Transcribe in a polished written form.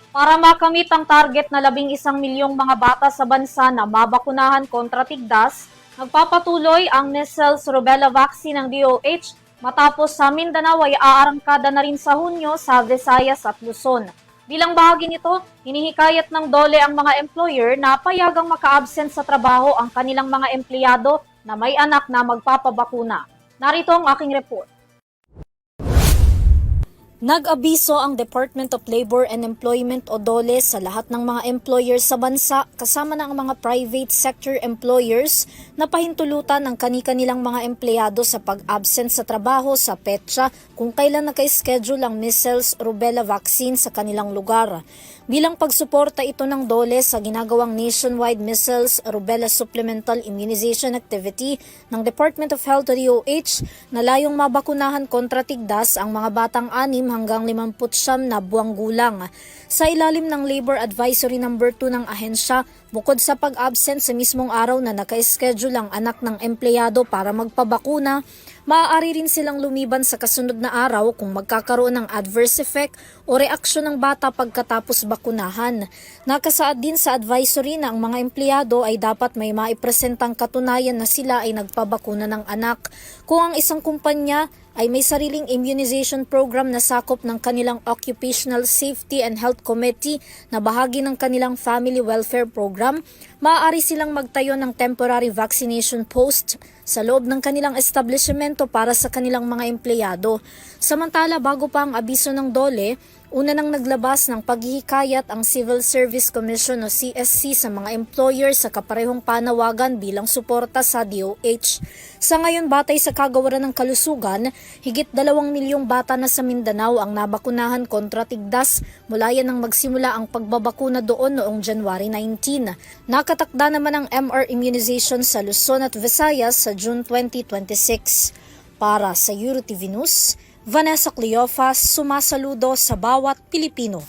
Para makamit ang target na 11 milyong mga bata sa bansa na mabakunahan kontra tigdas, nagpapatuloy ang measles rubella vaccine ng DOH matapos sa Mindanao ay aarangkada na rin sa Hunyo sa Visayas at Luzon. Bilang bahagi nito, hinihikayat ng DOLE ang mga employer na payagang maka-absent sa trabaho ang kanilang mga empleyado na may anak na magpapabakuna. Narito ang aking report. Nag-abiso ang Department of Labor and Employment o DOLE sa lahat ng mga employers sa bansa kasama ng mga private sector employers na pahintulutan ang kani-kanilang mga empleyado sa pag-absent sa trabaho sa petsa kung kailan naka-schedule ang measles rubella vaccine sa kanilang lugar. Bilang pagsuporta ito ng DOLE sa ginagawang nationwide measles rubella supplemental immunization activity ng Department of Health o DOH na layong mabakunahan kontra tigdas ang mga batang 6 hanggang 59 na buwang gulang. Sa ilalim ng Labor Advisory No. 2 ng ahensya, bukod sa pag-absent sa mismong araw na naka-schedule ang anak ng empleyado para magpabakuna, maaari rin silang lumiban sa kasunod na araw kung magkakaroon ng adverse effect o reaksyon ng bata pagkatapos bakunahan. Nakasaad din sa advisory na ang mga empleyado ay dapat may maipresentang katunayan na sila ay nagpabakuna ng anak. Kung ang isang kumpanya ay may sariling immunization program na sakop ng kanilang Occupational Safety and Health Committee na bahagi ng kanilang Family Welfare Program, maaari silang magtayo ng temporary vaccination post sa loob ng kanilang establishmento para sa kanilang mga empleyado. Samantala, bago pa ang abiso ng DOLE, una nang naglabas ng paghihikayat ang Civil Service Commission o CSC sa mga employer sa kaparehong panawagan bilang suporta sa DOH. Sa ngayon, batay sa kagawaran ng kalusugan, higit 2 milyong bata na sa Mindanao ang nabakunahan kontra tigdas mula yan nang magsimula ang pagbabakuna doon noong January 19. Nakatakda naman ang MR immunization sa Luzon at Visayas sa June 2026. Para sa EuroTV News, Vanessa Cleofas, sumasaludo sa bawat Pilipino.